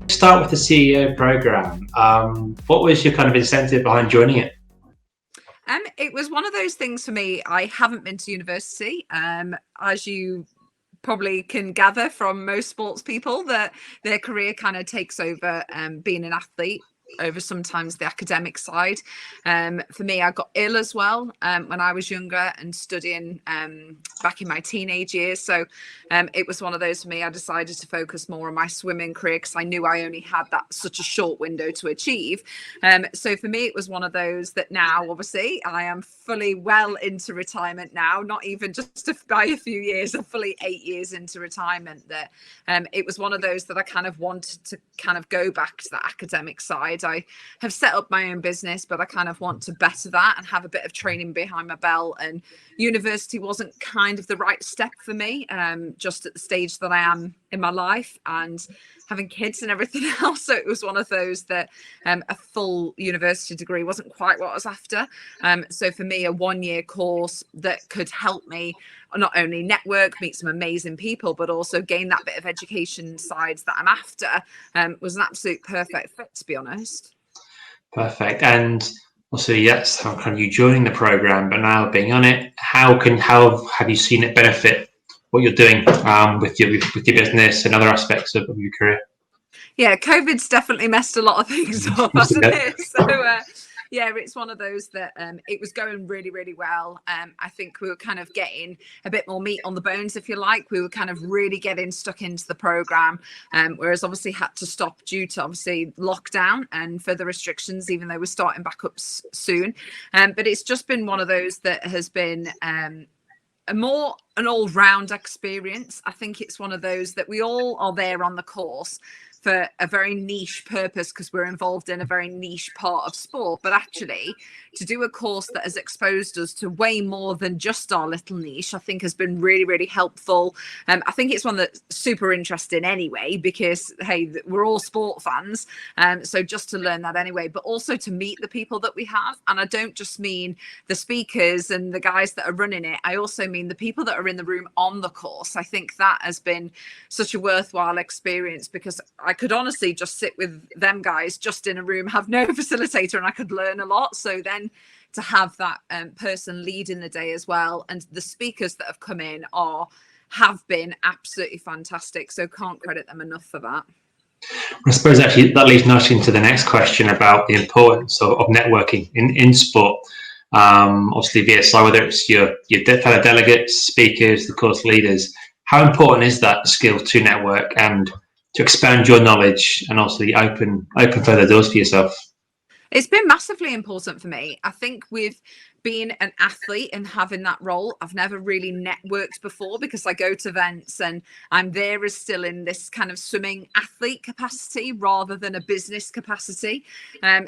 Start with the CEO program. What was your kind of incentive behind joining it? It was one of those things for me. I haven't been to university, as you probably can gather from most sports people, that their career kind of takes over being an athlete over sometimes the academic side. For me, I got ill as well when I was younger and studying back in my teenage years. So it was one of those for me. I decided to focus more on my swimming career because I knew I only had that such a short window to achieve. So for me, it was one of those that now, obviously, I am fully well into retirement now, not even just by a few years, I'm fully 8 years into retirement, that it was one of those that I kind of wanted to kind of go back to the academic side. I have set up my own business, but I kind of want to better that and have a bit of training behind my belt. And university wasn't kind of the right step for me, just at the stage that I am in my life and having kids and everything else. So it was one of those that a full university degree wasn't quite what I was after. So for me, a 1-year course that could help me not only network, meet some amazing people, but also gain that bit of education sides that I'm after, was an absolute perfect fit, to be honest. Perfect. And also, yes, how kind of you joining the program, but now being on it, how have you seen it benefit what you're doing with your business and other aspects of your career? Yeah, COVID's definitely messed a lot of things up, hasn't it? So yeah, it's one of those that it was going really, really well. I think we were kind of getting a bit more meat on the bones, if you like. We were kind of really getting stuck into the program, whereas obviously had to stop due to obviously lockdown and further restrictions, even though we're starting back up soon. But it's just been one of those that has been an all-round experience. I think it's one of those that we all are there on the course for a very niche purpose because we're involved in a very niche part of sport. But actually, to do a course that has exposed us to way more than just our little niche, I think has been really, really helpful. I think it's one that's super interesting anyway, because, hey, we're all sport fans. So just to learn that anyway, but also to meet the people that we have. And I don't just mean the speakers and the guys that are running it. I also mean the people that are in the room on the course. I think that has been such a worthwhile experience because I could honestly just sit with them guys just in a room, have no facilitator, and I could learn a lot. So then to have that person leading the day as well, and the speakers that have come in have been absolutely fantastic. So can't credit them enough for that. I suppose actually that leads nicely into the next question about the importance of networking in sport. Obviously VSI, whether it's your fellow delegates, speakers, the course leaders, how important is that skill to network and to expand your knowledge and also open further doors for yourself? It's been massively important for me. I think with being an athlete and having that role, I've never really networked before because I go to events and I'm there as still in this kind of swimming athlete capacity rather than a business capacity.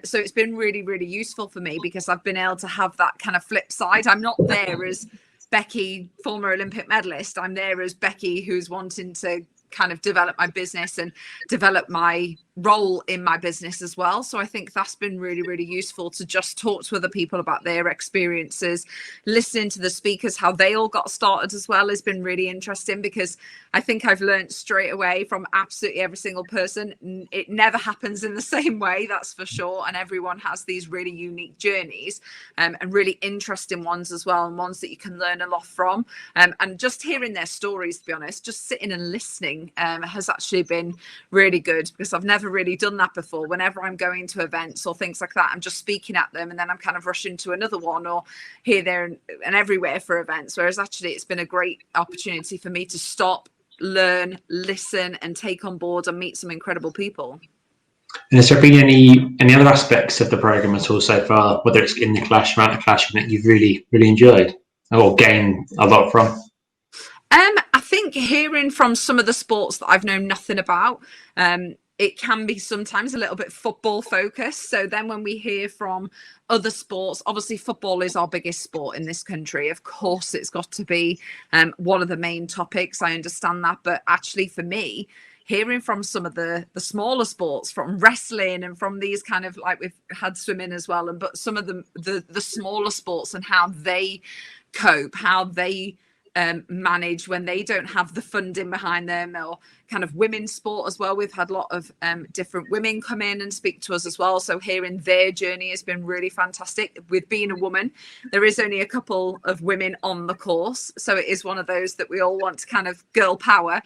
So it's been really, really useful for me because I've been able to have that kind of flip side. I'm not there as Becky, former Olympic medalist. I'm there as Becky, who's wanting to kind of develop my business and develop my role in my business as well. So I think that's been really, really useful to just talk to other people about their experiences. Listening to the speakers, how they all got started as well, has been really interesting because I think I've learned straight away from absolutely every single person. It never happens in the same way, that's for sure. And everyone has these really unique journeys and really interesting ones as well, and ones that you can learn a lot from. And just hearing their stories, to be honest, just sitting and listening has actually been really good because I've never really done that before. Whenever I'm going to events or things like that, I'm just speaking at them and then I'm kind of rushing to another one or here, there and everywhere for events. Whereas actually it's been a great opportunity for me to stop, learn, listen and take on board and meet some incredible people. And has there been any other aspects of the program at all so far, whether it's in the classroom, out of the classroom, that you've really, really enjoyed or gained a lot from? I think hearing from some of the sports that I've known nothing about, it can be sometimes a little bit football focused. So then when we hear from other sports, obviously football is our biggest sport in this country. Of course, it's got to be one of the main topics. I understand that. But actually for me, hearing from some of the smaller sports, from wrestling and from these kind of, like we've had swimming as well, but some of the smaller sports and how they cope, how they manage when they don't have the funding behind them, or kind of women's sport as well. We've had a lot of different women come in and speak to us as well, so hearing their journey has been really fantastic. With being a woman, there is only a couple of women on the course, so it is one of those that we all want to kind of girl power.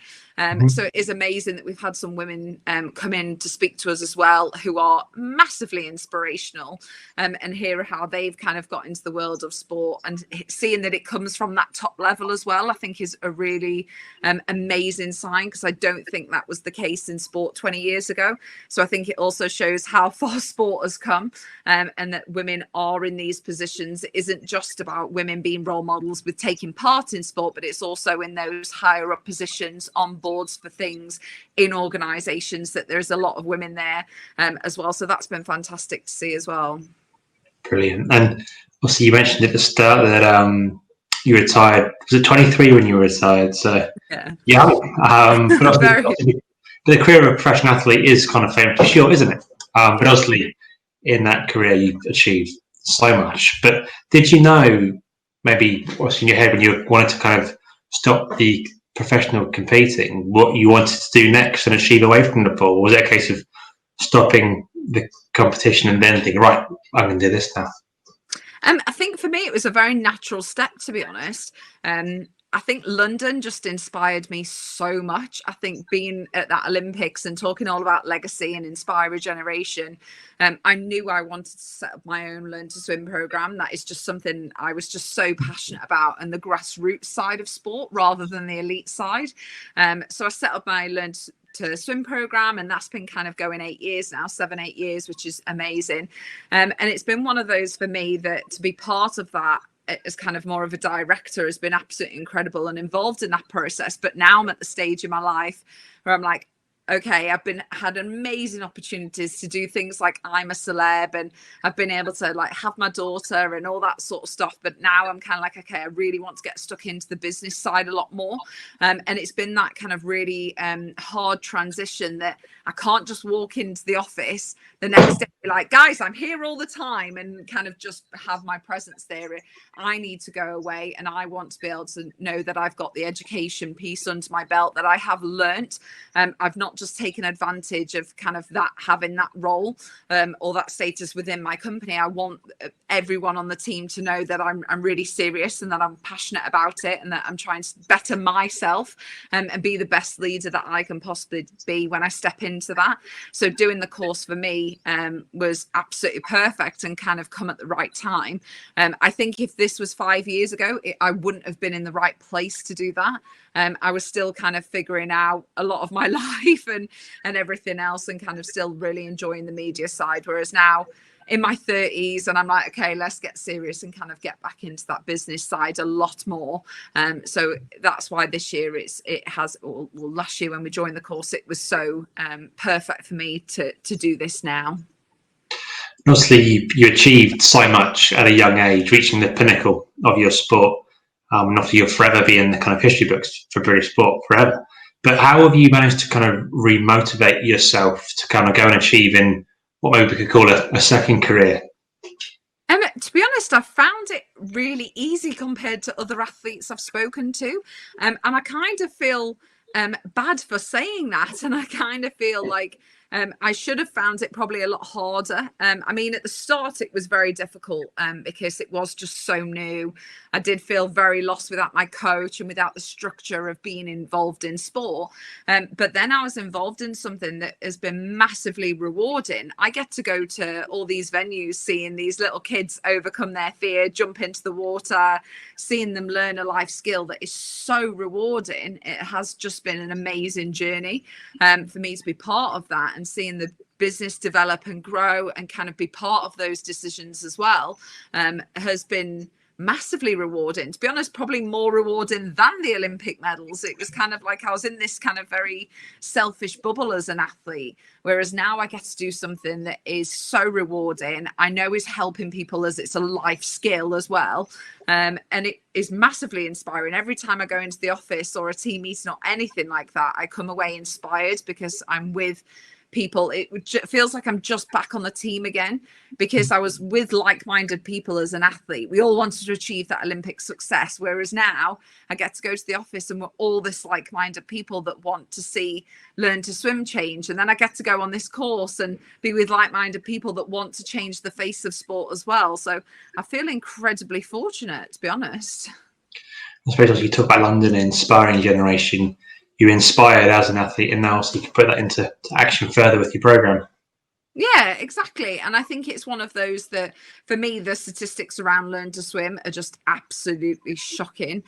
So it is amazing that we've had some women come in to speak to us as well, who are massively inspirational, and hear how they've kind of got into the world of sport, and seeing that it comes from that top level as well, I think is a really amazing sign, because I don't think that was the case in sport 20 years ago. So I think it also shows how far sport has come, and that women are in these positions. It isn't just about women being role models with taking part in sport, but it's also in those higher up positions on boards for things in organizations, that there's a lot of women there as well. So that's been fantastic to see as well. Brilliant. And obviously you mentioned at the start that you retired, was it 23 when you retired? So yeah. But obviously the career of a professional athlete is kind of famously short, isn't it? But obviously in that career you've achieved so much. But did you know, maybe what's in your head when you wanted to kind of stop the professional competing, what you wanted to do next and achieve away from the pool? Was it a case of stopping the competition and then thinking, right, I'm going to do this now? I think for me it was a very natural step, to be honest. I think London just inspired me so much. I think being at that Olympics and talking all about legacy and inspire a generation, I knew I wanted to set up my own Learn to Swim program. That is just something I was just so passionate about, and the grassroots side of sport rather than the elite side. So I set up my Learn to Swim program, and that's been kind of going 8 years now, 7-8 years, which is amazing. And it's been one of those for me that to be part of that as kind of more of a director has been absolutely incredible and involved in that process. But now I'm at the stage in my life where I'm like, okay, I've had amazing opportunities to do things like I'm a celeb, and I've been able to like have my daughter and all that sort of stuff. But now I'm kind of like, okay, I really want to get stuck into the business side a lot more. And it's been that kind of really hard transition that I can't just walk into the office the next day like, guys, I'm here all the time, and kind of just have my presence there. I need to go away, and I want to be able to know that I've got the education piece under my belt, that I have learnt. I've not just taken advantage of kind of that, having that role or that status within my company. I want everyone on the team to know that I'm really serious, and that I'm passionate about it, and that I'm trying to better myself and be the best leader that I can possibly be when I step into that. So doing the course for me was absolutely perfect and kind of come at the right time. I think if this was 5 years ago, I wouldn't have been in the right place to do that. I was still kind of figuring out a lot of my life and everything else, and kind of still really enjoying the media side. Whereas now in my 30s, and I'm like, okay, let's get serious and kind of get back into that business side a lot more. So that's why this year last year when we joined the course, it was so perfect for me to do this now. Obviously, you achieved so much at a young age, reaching the pinnacle of your sport. And obviously, you'll forever be in the kind of history books for British sport forever. But how have you managed to kind of remotivate yourself to kind of go and achieve in what maybe we could call a second career? To be honest, I found it really easy compared to other athletes I've spoken to. And I kind of feel bad for saying that. And I kind of feel like I should have found it probably a lot harder. I mean, at the start, it was very difficult because it was just so new. I did feel very lost without my coach and without the structure of being involved in sport. But then I was involved in something that has been massively rewarding. I get to go to all these venues, seeing these little kids overcome their fear, jump into the water, seeing them learn a life skill that is so rewarding. It has just been an amazing journey for me to be part of that, and seeing the business develop and grow and kind of be part of those decisions as well has been massively rewarding. To be honest, probably more rewarding than the Olympic medals. It was kind of like I was in this kind of very selfish bubble as an athlete, whereas now I get to do something that is so rewarding. I know is helping people, as it's a life skill as well. And it is massively inspiring. Every time I go into the office or a team meeting or anything like that, I come away inspired because I'm with people, it feels like I'm just back on the team again, because I was with like-minded people as an athlete. We all wanted to achieve that Olympic success, whereas now I get to go to the office and we're all this like-minded people that want to see learn to swim change, and then I get to go on this course and be with like-minded people that want to change the face of sport as well. So I feel incredibly fortunate, to be honest. I suppose as you talk about London inspiring generation, you inspired as an athlete, and now so you can put that into action further with your program. Yeah, exactly. And I think it's one of those that, for me, the statistics around Learn to Swim are just absolutely shocking.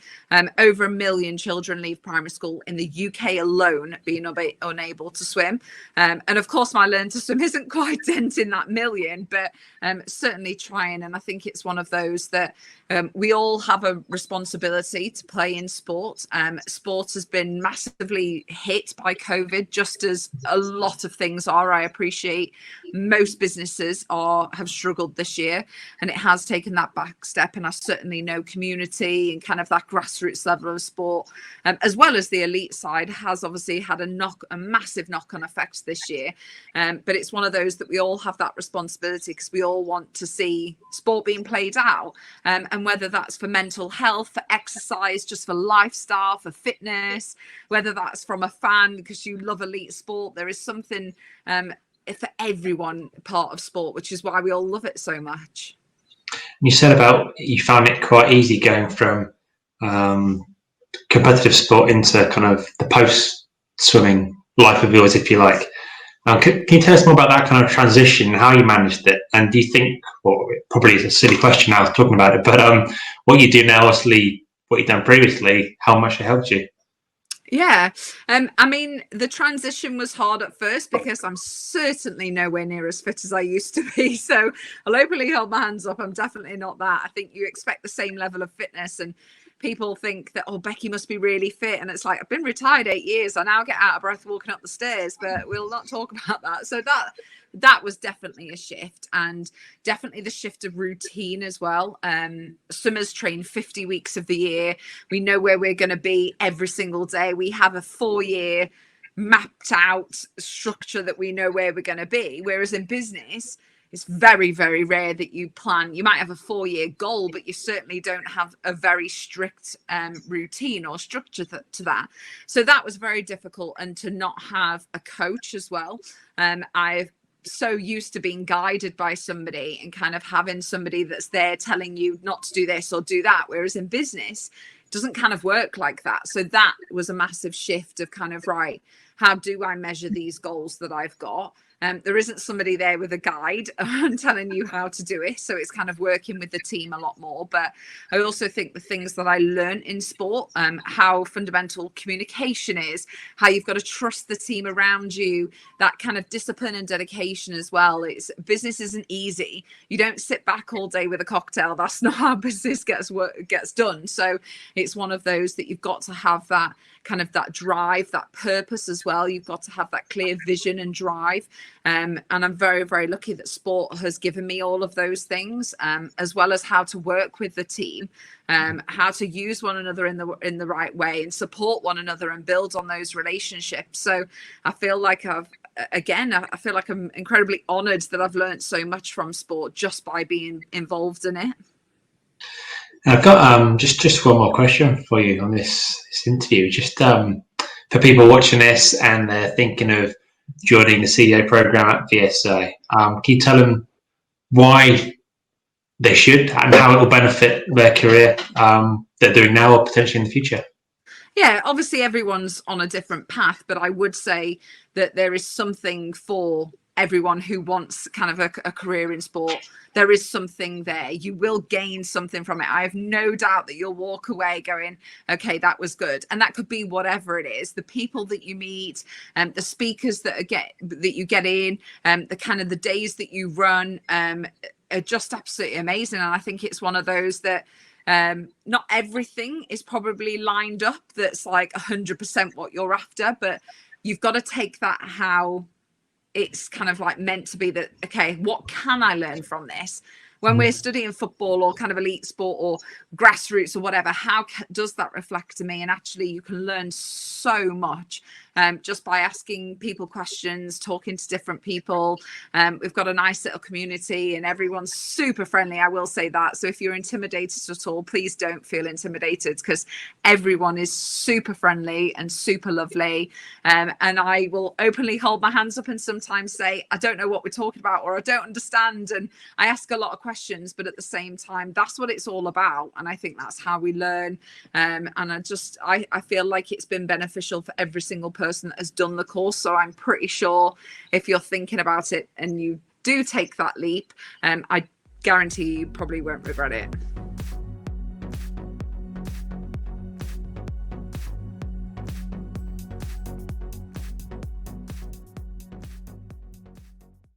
Over 1 million children leave primary school in the UK alone being unable to swim. And of course, my Learn to Swim isn't quite denting that million, but certainly trying. And I think it's one of those that we all have a responsibility to play in sport. Sport has been massively hit by COVID, just as a lot of things are. I appreciate most businesses have struggled this year, and it has taken that back step. And I certainly know community and kind of that grassroots level of sport, as well as the elite side, has obviously had a massive knock-on effect this year. But it's one of those that we all have that responsibility, because we all want to see sport being played out, and whether that's for mental health, for exercise, just for lifestyle, for fitness, whether that's from a fan because you love elite sport, there is something for everyone part of sport, which is why we all love it so much. You said about you found it quite easy going from competitive sport into kind of the post-swimming life of yours, if you like. Can you tell us more about that kind of transition, how you managed it? And do you think, well, it probably is a silly question now talking about it, but what you do now, obviously what you've done previously, how much it helped you? Yeah, I mean, the transition was hard at first because I'm certainly nowhere near as fit as I used to be. So I'll openly hold my hands up. I'm definitely not that. I think you expect the same level of fitness, and people think that, oh, Becky must be really fit. And it's like, I've been retired 8 years. I now get out of breath walking up the stairs, but we'll not talk about that. So that was definitely a shift, and definitely the shift of routine as well. Swimmers train 50 weeks of the year. We know where we're going to be every single day. We have a 4-year mapped out structure that we know where we're going to be. Whereas in business, it's very, very rare that you plan. You might have a 4-year goal, but you certainly don't have a very strict routine or structure to that. So that was very difficult, and to not have a coach as well. I've so used to being guided by somebody and kind of having somebody that's there telling you not to do this or do that, whereas in business it doesn't kind of work like that. So that was a massive shift of kind of, right, how do I measure these goals that I've got? There isn't somebody there with a guide and telling you how to do it. So it's kind of working with the team a lot more. But I also think the things that I learned in sport, how fundamental communication is, how you've got to trust the team around you, that kind of discipline and dedication as well. Business isn't easy. You don't sit back all day with a cocktail. That's not how business gets done. So it's one of those that you've got to have that kind of that drive, that purpose as well. You've got to have that clear vision and drive. And I'm very, very lucky that sport has given me all of those things, as well as how to work with the team, how to use one another in the right way and support one another and build on those relationships. So I feel like I feel like I'm incredibly honored that I've learned so much from sport just by being involved in it. I've got just one more question for you on this interview. Just for people watching this and they're thinking of joining the CEO program at VSI, can you tell them why they should and how it will benefit their career they're doing now or potentially in the future? Yeah, obviously everyone's on a different path, but I would say that there is something for everyone who wants kind of a career in sport. There is something there. You will gain something from it. I have no doubt that you'll walk away going, okay, that was good. And that could be whatever it is. The people that you meet, the speakers that you get in, the kind of the days that you run are just absolutely amazing. And I think it's one of those that not everything is probably lined up that's like 100% what you're after, but you've got to take that how it's kind of like meant to be, that, okay, what can I learn from this? when we're studying football or kind of elite sport or grassroots or whatever, how does that reflect to me? And actually you can learn so much just by asking people questions, talking to different people. We've got a nice little community and everyone's super friendly, I will say that. So if you're intimidated at all, please don't feel intimidated, because everyone is super friendly and super lovely. And I will openly hold my hands up and sometimes say, I don't know what we're talking about, or I don't understand. And I ask a lot of questions, but at the same time, that's what it's all about. And I think that's how we learn. And I feel like it's been beneficial for every single person that has done the course. So I'm pretty sure if you're thinking about it and you do take that leap, I guarantee you probably won't regret it.